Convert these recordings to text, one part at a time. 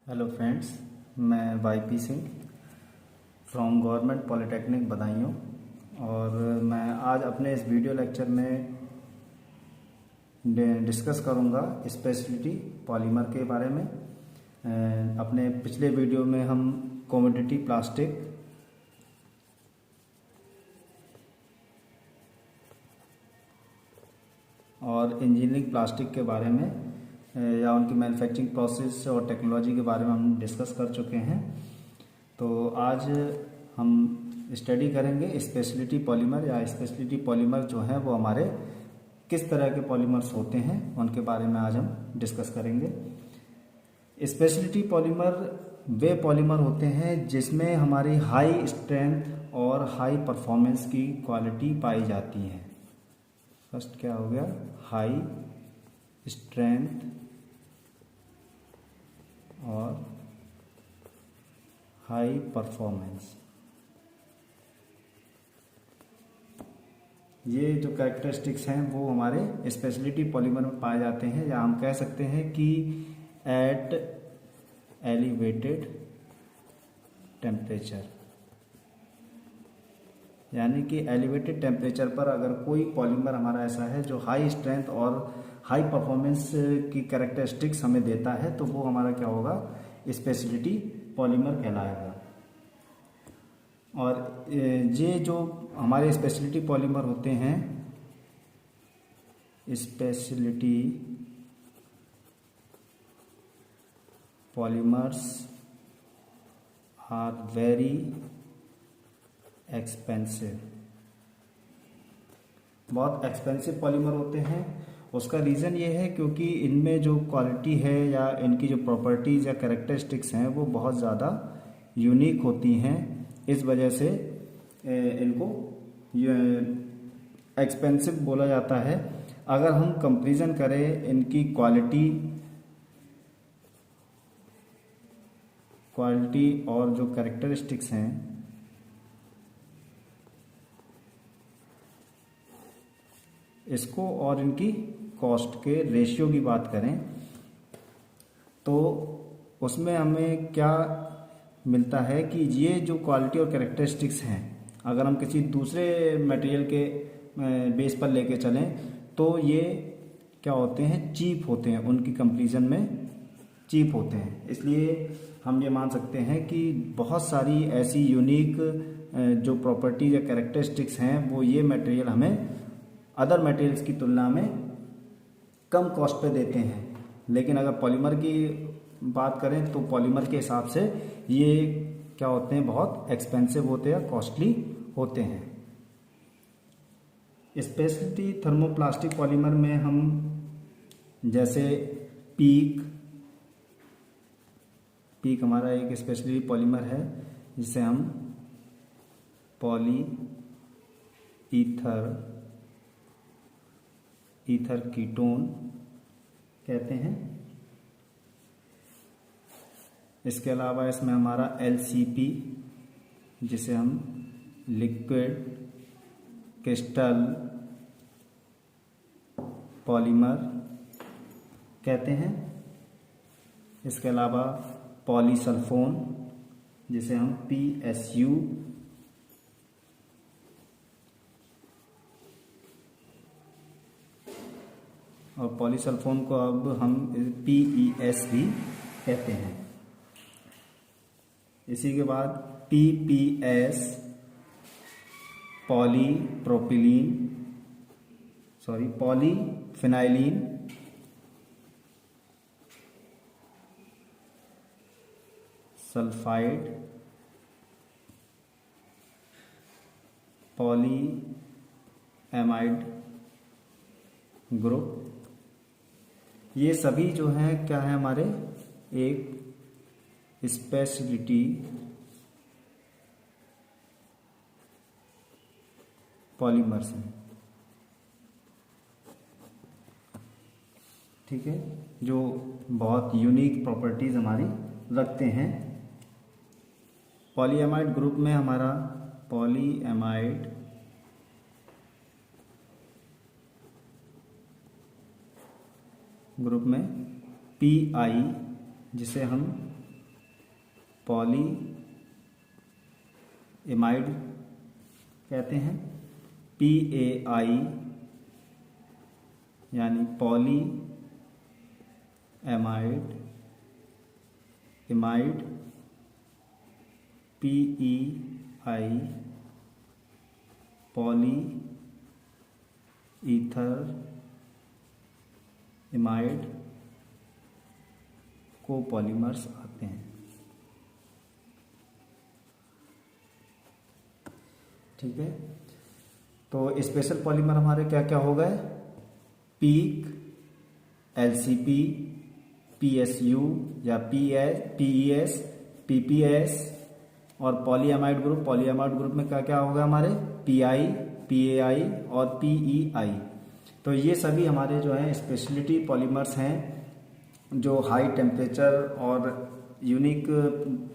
Hello friends, मैं YP Singh from government polytechnic Badaun और मैं आज अपने इस वीडियो लेक्चर में डिस्कस करूंगा स्पेशलिटी पॉलीमर के बारे में। अपने पिछले वीडियो में हम कमोडिटी प्लास्टिक और इंजीनियरिंग प्लास्टिक के बारे में या उनकी मैन्युफैक्चरिंग प्रोसेस और टेक्नोलॉजी के बारे में हम डिस्कस कर चुके हैं। तो आज हम स्टडी करेंगे स्पेशलिटी पॉलीमर या स्पेशलिटी पॉलीमर जो है वो हमारे किस तरह के पॉलीमर्स होते हैं उनके बारे में आज हम डिस्कस करेंगे। स्पेशलिटी पॉलीमर वे पॉलीमर होते हैं जिसमें हमारी हाई स्ट्रेंथ और हाई परफॉर्मेंस की क्वालिटी पाई जाती है। फर्स्ट क्या हो गया, हाई स्ट्रेंथ और हाई परफॉर्मेंस। ये जो कैरेक्टरिस्टिक्स हैं वो हमारे स्पेशलिटी पॉलीमर में पाए जाते हैं, या हम कह सकते हैं कि एट एलिवेटेड टेम्परेचर, यानी कि एलिवेटेड टेम्परेचर पर अगर कोई पॉलीमर हमारा ऐसा है जो हाई स्ट्रेंथ और हाई परफॉर्मेंस की कैरेक्टरिस्टिक्स हमें देता है तो वो हमारा क्या होगा, स्पेशलिटी पॉलीमर कहलाएगा। और ये जो हमारे स्पेशलिटी पॉलीमर होते हैं, speciality polymers are very expensive, बहुत एक्सपेंसिव पॉलीमर होते हैं। उसका रीज़न ये है क्योंकि इनमें जो क्वालिटी है या इनकी जो प्रॉपर्टीज़ या कैरेक्टरिस्टिक्स हैं वो बहुत ज़्यादा यूनिक होती हैं। इस वजह से इनको एक्सपेंसिव बोला जाता है। अगर हम कंपैरिजन करें इनकी क्वालिटी और जो कैरेक्टरिस्टिक्स हैं, इसको और इनकी कॉस्ट के रेशियो की बात करें तो उसमें हमें क्या मिलता है कि ये जो क्वालिटी और कैरेक्टरिस्टिक्स हैं अगर हम किसी दूसरे मटेरियल के बेस पर लेके चलें तो ये क्या होते हैं, चीप होते हैं, उनकी कंपैरिजन में चीप होते हैं। इसलिए हम ये मान सकते हैं कि बहुत सारी ऐसी यूनिक जो प्रॉपर्टीज या कैरेक्टरिस्टिक्स हैं वो ये मटेरियल हमें अदर मटेरियल्स की तुलना में कम कॉस्ट पे देते हैं। लेकिन अगर पॉलीमर की बात करें तो पॉलीमर के हिसाब से ये क्या होते हैं, बहुत एक्सपेंसिव होते हैं, कॉस्टली होते हैं। स्पेशलिटी थर्मोप्लास्टिक पॉलीमर में हम जैसे पीक हमारा एक स्पेशलिटी पॉलीमर है जिसे हम पॉली ईथर कीटोन कहते हैं। इसके अलावा इसमें हमारा LCP जिसे हम लिक्विड क्रिस्टल पॉलीमर कहते हैं। इसके अलावा पॉलीसल्फोन जिसे हम PSU और पॉलीसल्फोन को अब हम PES भी कहते हैं। इसी के बाद PPS पॉलीफिनाइलिन सल्फाइड पॉलीएमाइड ग्रुप, ये सभी जो हैं क्या है, हमारे एक स्पेशलिटी पॉलीमर्स हैं। ठीक है, जो बहुत यूनिक प्रॉपर्टीज हमारी रखते हैं। पॉलीएमाइड ग्रुप में हमारा पॉलीएमाइड ग्रुप में PI जिसे हम पॉली एमाइड कहते हैं, PAI यानी poly amide, amide PEI poly ether amide copolymers आते हैं। ठीक है, तो स्पेशल पॉलीमर हमारे क्या क्या हो गए? पीक, LCP, PSU या PES, PPS और पॉलीएमाइड ग्रुप। पॉलीएमाइड ग्रुप में क्या क्या होगा हमारे? PI, PAI और PEI। तो ये सभी हमारे जो हैं स्पेशलिटी पॉलीमर्स हैं जो हाई टेम्परेचर और यूनिक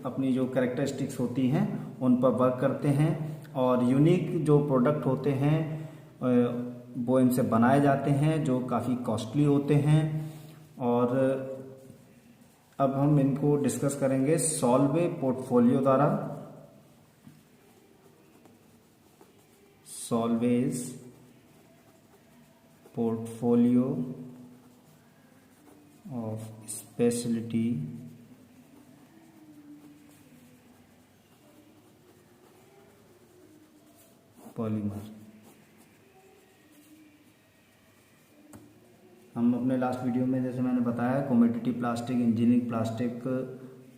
अपनी जो कैरेक्टरिस्टिक्स होती हैं उन पर वर्क करते हैं, और यूनिक जो प्रोडक्ट होते हैं वो इनसे बनाए जाते हैं जो काफ़ी कॉस्टली होते हैं। और अब हम इनको डिस्कस करेंगे सॉल्वे पोर्टफोलियो द्वारा। Salvage portfolio of speciality polymer. हम अपने लास्ट वीडियो में जैसे मैंने बताया कमोडिटी प्लास्टिक, इंजीनियरिंग प्लास्टिक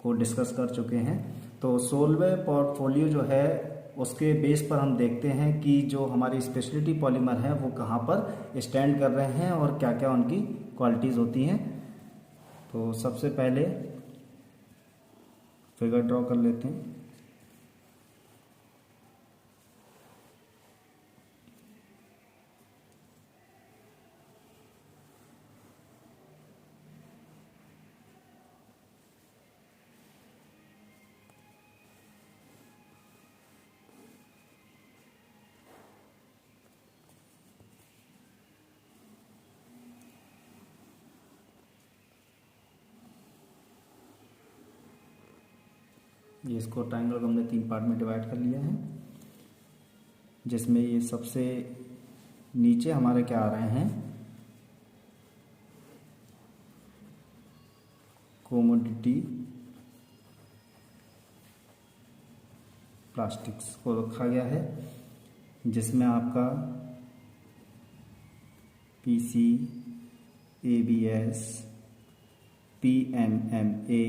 को डिस्कस कर चुके हैं। तो सोल्वे पोर्टफोलियो जो है उसके बेस पर हम देखते हैं कि जो हमारी स्पेशलिटी पॉलीमर है वो कहाँ पर स्टैंड कर रहे हैं और क्या क्या उनकी क्वालिटीज़ होती हैं। तो सबसे पहले फिगर ड्रॉ कर लेते हैं। ये इसको ट्रायंगल को हमने 3 पार्ट में डिवाइड कर लिया है, जिसमें ये सबसे नीचे हमारे क्या आ रहे हैं? कमोडिटी प्लास्टिक्स को रखा गया है, जिसमें आपका PC, ABS, PMMA,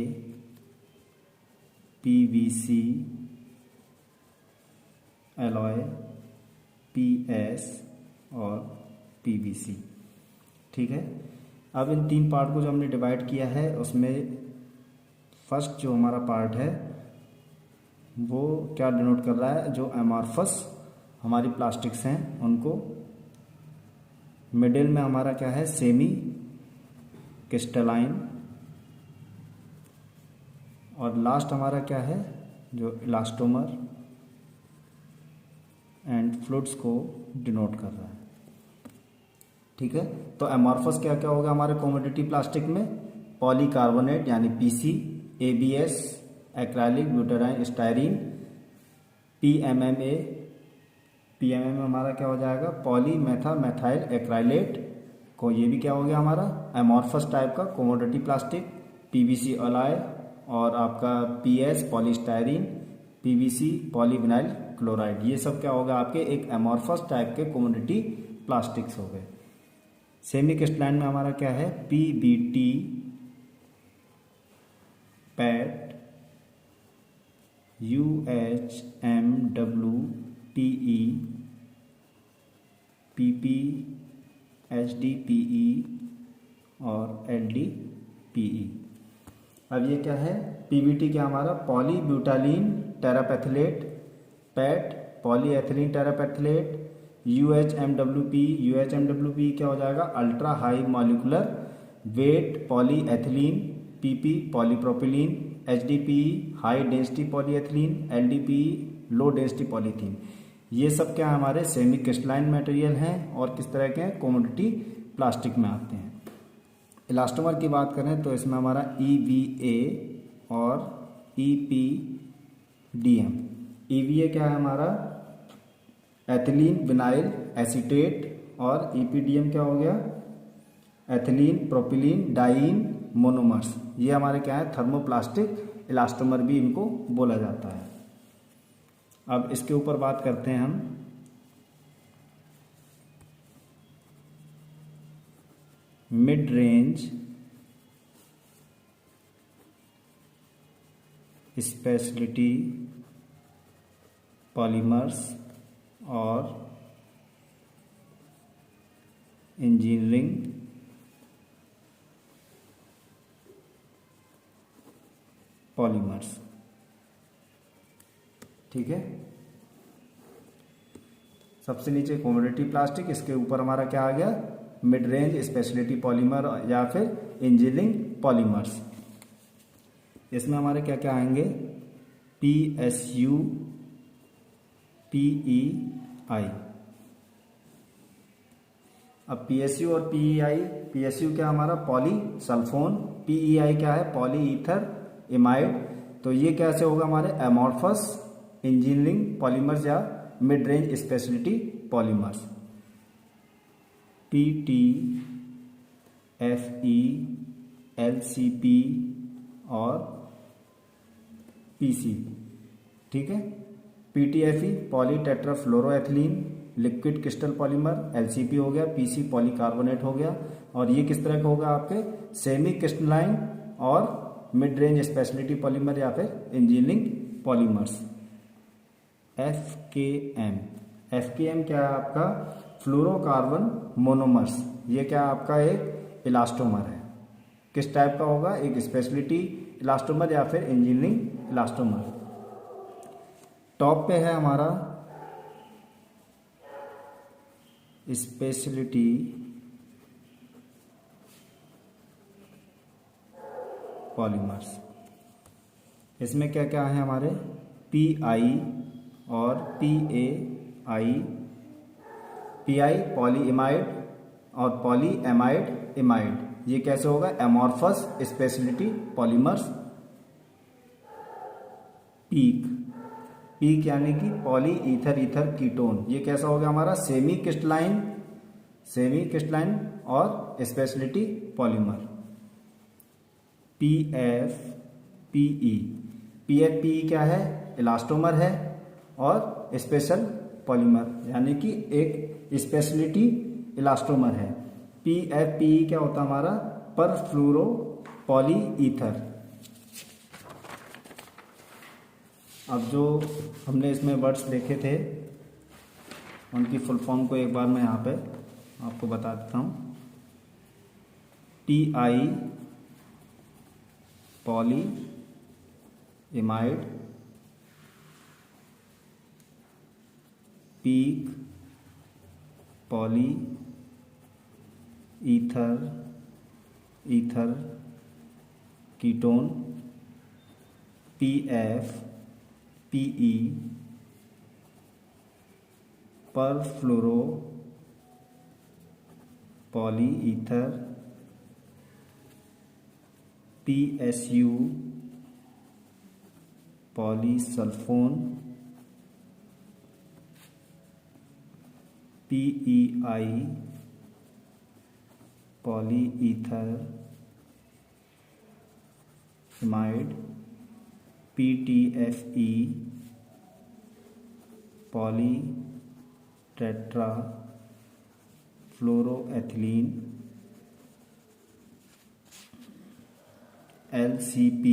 PVC, alloy, PS और PVC। ठीक है, अब इन 3 पार्ट को जो हमने डिवाइड किया है उसमें फर्स्ट जो हमारा पार्ट है वो क्या डिनोट कर रहा है? जो एमॉर्फस हमारी प्लास्टिक्स हैं उनको। मिडिल में हमारा क्या है? Semi crystalline. और लास्ट हमारा क्या है? जो इलास्टोमर एंड फ्लूइड्स को डिनोट कर रहा है। ठीक है, तो एमॉर्फस क्या क्या होगा हमारे कमोडिटी प्लास्टिक में? पॉलीकार्बोनेट यानी PC, ABS acrylic butadiene styrene, PMMA, PMMA हमारा क्या हो जाएगा? पॉली मेथा मेथाइल एक्राइलेट को, ये भी क्या हो गया हमारा? एमॉर्फस टाइप का कमोडिटी प्लास्टिक। PVC अलॉय और आपका PS polystyrene, PVC polyvinyl chloride, ये सब क्या होगा आपके? एक एमॉर्फस टाइप के कमोडिटी प्लास्टिक्स हो गए। सेमी क्रिस्टलाइन में हमारा क्या है? PBT, PET, UHMW, PE, PP, HDPE और LDPE। अब ये क्या है? PBT क्या हमारा? पॉली ब्यूटालीन टेरापेथिलेट, PET पॉलीएथिलीन टेरापेथिलेट, UHMWP क्या हो जाएगा? Ultra high molecular weight polyethylene, PP polypropylene, HDPE high density polyethylene, LDPE low density polythene. ये सब क्या हमारे सेमी क्रिस्टलाइन मटेरियल हैं और किस तरह के हैं? कमोडिटी प्लास्टिक में आते हैं। इलास्टोमर की बात करें तो इसमें हमारा EVA और EPDM। EVA क्या है हमारा, एथिलीन विनाइल एसीटेट, और EPDM क्या हो गया, एथिलीन प्रोपिलीन डाइईन मोनोमर्स। ये हमारे क्या है, थर्मोप्लास्टिक इलास्टोमर भी इनको बोला जाता है। अब इसके ऊपर बात करते हैं हम मिड रेंज स्पेशलिटी पॉलीमर्स और इंजीनियरिंग पॉलीमर्स। ठीक है, सबसे नीचे कमोडिटी प्लास्टिक, इसके ऊपर हमारा क्या आ गया, मिड रेंज स्पेशलिटी पॉलीमर या फिर इंजीनियरिंग पॉलीमर्स। इसमें हमारे क्या क्या आएंगे, PSU PEI। अब PSU और PEI, PSU क्या हमारा पॉली सल्फोन, PEI क्या है पॉली ईथर इमाइड। तो ये कैसे होगा हमारे एमॉर्फस इंजीनियरिंग पॉलीमर्स या mid range speciality polymers. PT FE LCP और PC। ठीक है, PTFE poly tetrafluoroethylene liquid crystal polymer, LCP हो गया, PC पॉलीकार्बोनेट हो गया। और ये किस तरह का होगा आपके, सेमी क्रिस्टलाइन और मिड रेंज स्पेशलिटी पॉलीमर या फिर इंजीनियरिंग पॉलीमर्स। FKM क्या है आपका, फ्लोरोकार्बन मोनोमर्स। ये क्या आपका एक इलास्टोमर है, किस टाइप का होगा, एक स्पेशलिटी इलास्टोमर या फिर इंजीनियरिंग इलास्टोमर। टॉप पे है हमारा स्पेशलिटी पॉलीमर्स। इसमें क्या क्या है हमारे, PI और PAI। PI पॉलीइमाइड और पॉलीएमाइड इमाइड। ये कैसे होगा, एमॉर्फस स्पेशलिटी पॉलीमर्स। पीक यानी कि पॉली ईथर ईथर कीटोन। ये कैसा होगा हमारा, सेमी क्रिस्टलाइन और स्पेशलिटी पॉलीमर। PFPE क्या है, इलास्टोमर है और स्पेशल पॉलीमर यानी कि एक स्पेशलिटी इलास्टोमर है। PFPE क्या होता है हमारा, पर फ्लोरो पॉली ईथर। अब जो हमने इसमें वर्ड्स देखे थे उनकी फुल फॉर्म को एक बार मैं यहाँ पे आपको बता देता हूँ। PI poly imide, PEEK poly ether ketone. PFPE perfluoro poly ether. PSU polysulfone. PEI poly ether imide. PTFE poly tetra fluoroethylene. LCP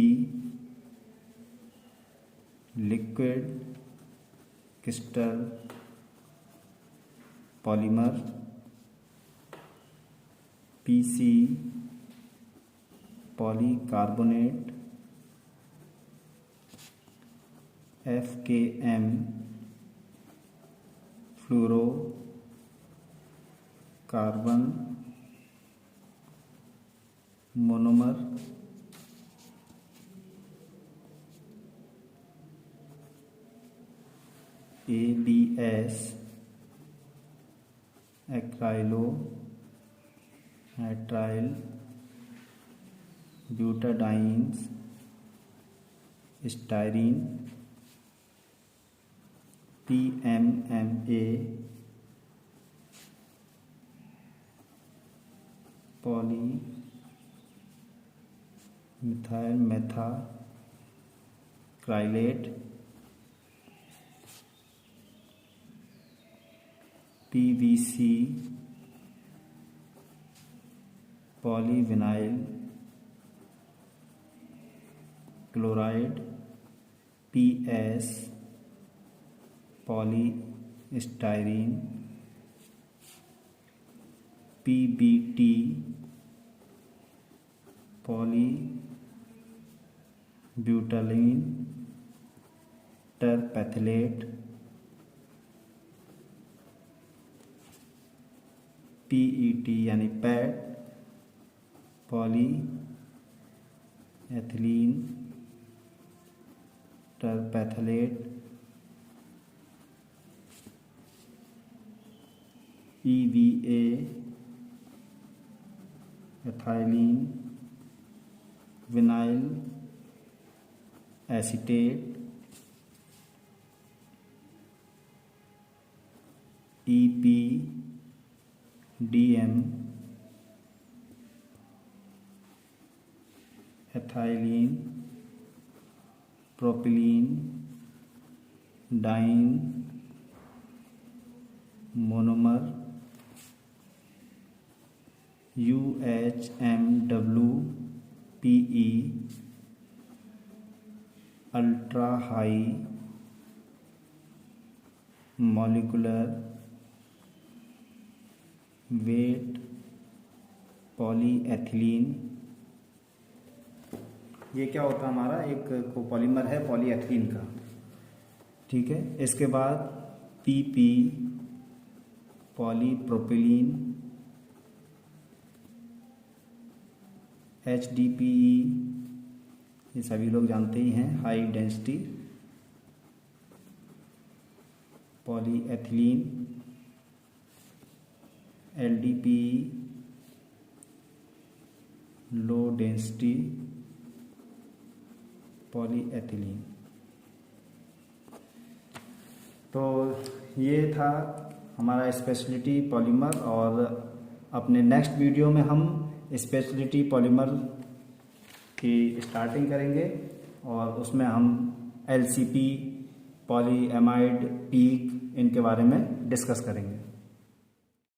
liquid crystal polymer. PC polycarbonate. FKM fluoro carbon monomer. ABS acrylo हाइड्राइल butadienes styrene, PMMA, poly methyl methacrylate, PVC, polyvinyl chloride, PS, polystyrene, PBT, polybutylene terephthalate, PET यानी PET, poly ethylene terephthalate, EVA, ethylene vinyl acetate, EPDM, ethylene propylene diene monomer, UHMWPE, ultra high molecular weight polyethylene. ये क्या होता है हमारा, एक copolymer है polyethylene का, ठीक है। इसके बाद PP पॉलीप्रोपिलीन, HDPE ये सभी लोग जानते ही हैं, high density polyethylene, LDPE low density polyethylene. तो ये था हमारा स्पेशलिटी पॉलीमर, और अपने नेक्स्ट वीडियो में हम स्पेशलिटी पॉलीमर की स्टार्टिंग करेंगे, और उसमें हम LCP, पॉलीएमाइड, पीक, इनके बारे में डिस्कस करेंगे।